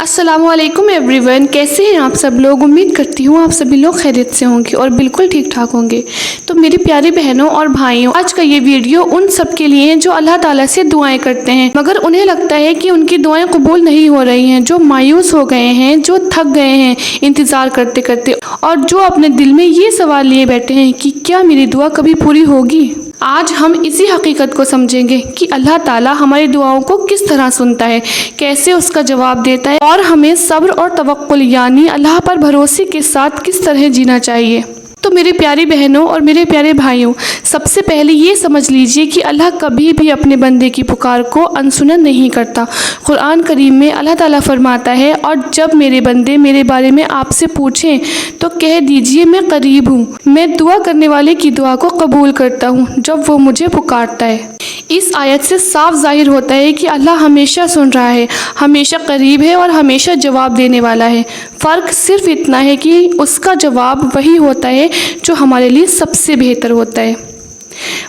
अस्सलामु अलैकुम एवरीवन, कैसे हैं आप सब लोग। उम्मीद करती हूँ आप सभी लोग खैरियत से होंगे और बिल्कुल ठीक ठाक होंगे। तो मेरी प्यारी बहनों और भाइयों, आज का ये वीडियो उन सब के लिए हैं जो अल्लाह ताला से दुआएं करते हैं मगर उन्हें लगता है कि उनकी दुआएं कबूल नहीं हो रही हैं, जो मायूस हो गए हैं, जो थक गए हैं इंतज़ार करते करते, और जो अपने दिल में ये सवाल लिए बैठे हैं कि क्या मेरी दुआ कभी पूरी होगी। आज हम इसी हकीकत को समझेंगे कि अल्लाह ताला हमारी दुआओं को किस तरह सुनता है, कैसे उसका जवाब देता है और हमें सब्र और तवक्कुल यानी अल्लाह पर भरोसे के साथ किस तरह जीना चाहिए। तो मेरी प्यारी बहनों और मेरे प्यारे भाइयों, सबसे पहले ये समझ लीजिए कि अल्लाह कभी भी अपने बंदे की पुकार को अनसुना नहीं करता। कुरान करीम में अल्लाह ताला फरमाता है, और जब मेरे बंदे मेरे बारे में आपसे पूछें तो कह दीजिए मैं करीब हूँ, मैं दुआ करने वाले की दुआ को कबूल करता हूँ जब वो मुझे पुकारता है। इस आयत से साफ जाहिर होता है कि अल्लाह हमेशा सुन रहा है, हमेशा करीब है और हमेशा जवाब देने वाला है। फ़र्क सिर्फ इतना है कि उसका जवाब वही होता है जो हमारे लिए सबसे बेहतर होता है।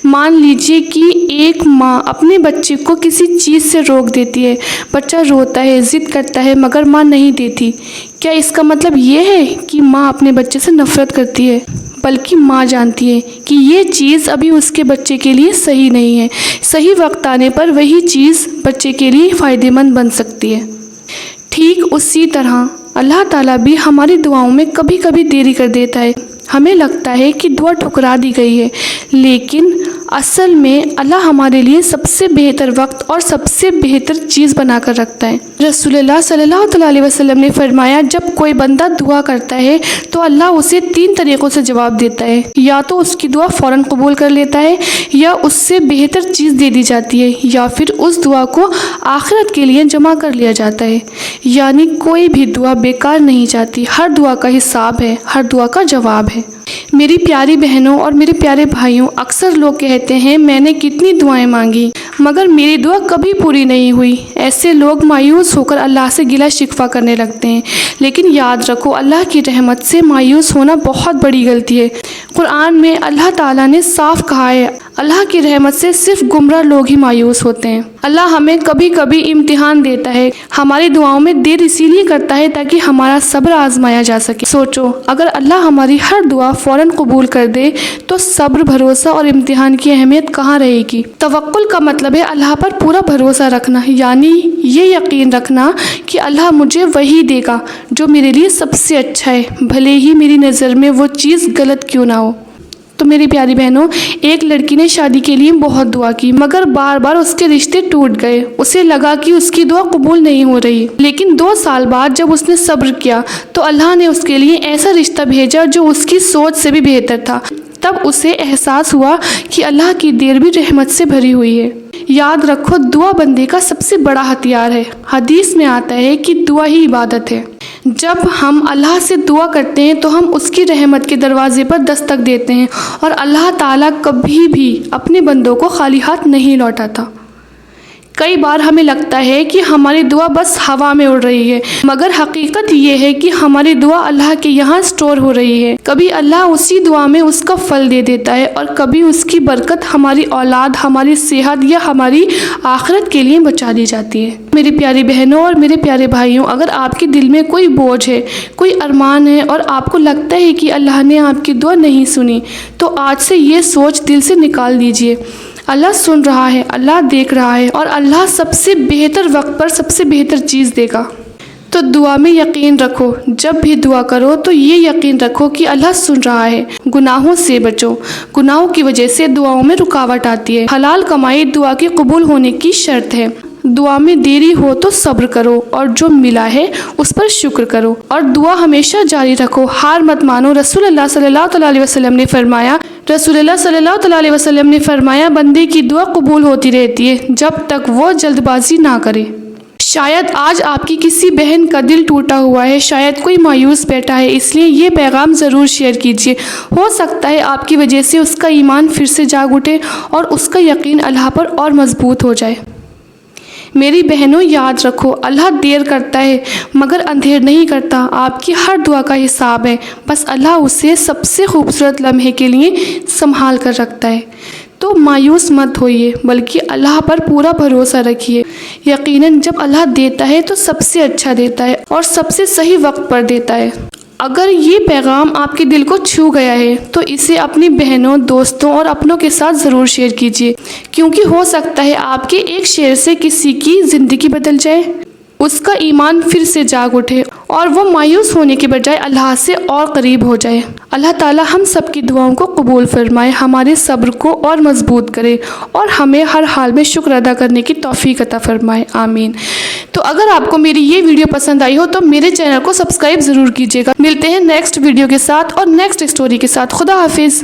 मान लीजिए कि एक माँ अपने बच्चे को किसी चीज़ से रोक देती है, बच्चा रोता है, ज़िद करता है मगर माँ नहीं देती। क्या इसका मतलब ये है कि माँ अपने बच्चे से नफ़रत करती है? बल्कि माँ जानती है कि ये चीज़ अभी उसके बच्चे के लिए सही नहीं है, सही वक्त आने पर वही चीज़ बच्चे के लिए फ़ायदेमंद बन सकती है। ठीक उसी तरह अल्लाह ताला भी हमारी दुआओं में कभी कभी देरी कर देता है। हमें लगता है कि दुआ ठुकरा दी गई है, लेकिन असल में अल्लाह हमारे लिए सबसे बेहतर वक्त और सबसे बेहतर चीज़ बना कर रखता है। रसूलुल्लाह सल्लल्लाहु अलैहि वसल्लम ने फरमाया, जब कोई बंदा दुआ करता है तो अल्लाह उसे 3 तरीक़ों से जवाब देता है। या तो उसकी दुआ फ़ौरन कबूल कर लेता है, या उससे बेहतर चीज़ दे दी जाती है, या फिर उस दुआ को आखिरत के लिए जमा कर लिया जाता है। यानी कोई भी दुआ बेकार नहीं जाती, हर दुआ का हिसाब है, हर दुआ का जवाब है। मेरी प्यारी बहनों और मेरे प्यारे भाइयों, अक्सर लोग कहते हैं मैंने कितनी दुआएं मांगी मगर मेरी दुआ कभी पूरी नहीं हुई। ऐसे लोग मायूस होकर अल्लाह से गिला शिकवा करने लगते हैं, लेकिन याद रखो अल्लाह की रहमत से मायूस होना बहुत बड़ी गलती है। कुरान में अल्लाह ताला ने साफ कहा है, अल्लाह की रहमत से सिर्फ गुमराह लोग ही मायूस होते हैं। अल्लाह हमें कभी कभी इम्तिहान देता है, हमारी दुआओं में देर इसीलिए करता है ताकि हमारा सब्र आजमाया जा सके। सोचो, अगर अल्लाह हमारी हर दुआ फ़ौरन कबूल कर दे तो सब्र, भरोसा और इम्तिहान की अहमियत कहाँ रहेगी। तवक्कुल का मतलब है अल्लाह पर पूरा भरोसा रखना, यानी ये यकीन रखना कि अल्लाह मुझे वही देगा जो मेरे लिए सबसे अच्छा है, भले ही मेरी नज़र में वो चीज़ गलत क्यों ना हो। तो मेरी प्यारी बहनों, एक लड़की ने शादी के लिए बहुत दुआ की मगर बार बार उसके रिश्ते टूट गए। उसे लगा कि उसकी दुआ कबूल नहीं हो रही, लेकिन 2 साल बाद जब उसने सब्र किया तो अल्लाह ने उसके लिए ऐसा रिश्ता भेजा जो उसकी सोच से भी बेहतर था। तब उसे एहसास हुआ कि अल्लाह की देर भी रहमत से भरी हुई है। याद रखो, दुआ बंदे का सबसे बड़ा हथियार है। हदीस में आता है कि दुआ ही इबादत है। जब हम अल्लाह से दुआ करते हैं तो हम उसकी रहमत के दरवाज़े पर दस्तक देते हैं, और अल्लाह ताला कभी भी अपने बंदों को खाली हाथ नहीं लौटाता। कई बार हमें लगता है कि हमारी दुआ बस हवा में उड़ रही है, मगर हकीकत ये है कि हमारी दुआ अल्लाह के यहाँ स्टोर हो रही है। कभी अल्लाह उसी दुआ में उसका फल दे देता है, और कभी उसकी बरकत हमारी औलाद, हमारी सेहत या हमारी आखिरत के लिए बचा दी जाती है। मेरी प्यारी बहनों और मेरे प्यारे भाइयों, अगर आपके दिल में कोई बोझ है, कोई अरमान है और आपको लगता है कि अल्लाह ने आपकी दुआ नहीं सुनी, तो आज से ये सोच दिल से निकाल दीजिए। अल्लाह सुन रहा है, अल्लाह देख रहा है, और अल्लाह सबसे बेहतर वक्त पर सबसे बेहतर चीज़ देगा। तो दुआ में यकीन रखो, जब भी दुआ करो तो ये यकीन रखो कि अल्लाह सुन रहा है। गुनाहों से बचो, गुनाहों की वजह से दुआओं में रुकावट आती है। हलाल कमाई दुआ के कबूल होने की शर्त है। दुआ में देरी हो तो सब्र करो, और जो मिला है उस पर शुक्र करो, और दुआ हमेशा जारी रखो, हार मत मानो। रसूलुल्लाह सल्लल्लाहु अलैहि वसल्लम ने फरमाया, बंदे की दुआ कबूल होती रहती है जब तक वो जल्दबाजी ना करे। शायद आज आपकी किसी बहन का दिल टूटा हुआ है, शायद कोई मायूस बैठा है, इसलिए ये पैगाम ज़रूर शेयर कीजिए। हो सकता है आपकी वजह से उसका ईमान फिर से जाग उठे और उसका यकीन अल्लाह पर और मजबूत हो जाए। मेरी बहनों, याद रखो, अल्लाह देर करता है मगर अंधेर नहीं करता। आपकी हर दुआ का हिसाब है, बस अल्लाह उसे सबसे खूबसूरत लम्हे के लिए संभाल कर रखता है। तो मायूस मत होइए, बल्कि अल्लाह पर पूरा भरोसा रखिए। यकीनन जब अल्लाह देता है तो सबसे अच्छा देता है और सबसे सही वक्त पर देता है। अगर ये पैगाम आपके दिल को छू गया है तो इसे अपनी बहनों, दोस्तों और अपनों के साथ ज़रूर शेयर कीजिए, क्योंकि हो सकता है आपके एक शेयर से किसी की ज़िंदगी बदल जाए, उसका ईमान फिर से जाग उठे और वो मायूस होने के बजाय अल्लाह से और करीब हो जाए। अल्लाह ताला हम सब की दुआओं को कबूल फरमाए, हमारे सब्र को और मजबूत करे और हमें हर हाल में शुक्र अदा करने की तौफीक अता फरमाए। आमीन। तो अगर आपको मेरी ये वीडियो पसंद आई हो तो मेरे चैनल को सब्सक्राइब ज़रूर कीजिएगा। मिलते हैं नेक्स्ट वीडियो के साथ और नेक्स्ट स्टोरी के साथ। खुदा हाफिज़।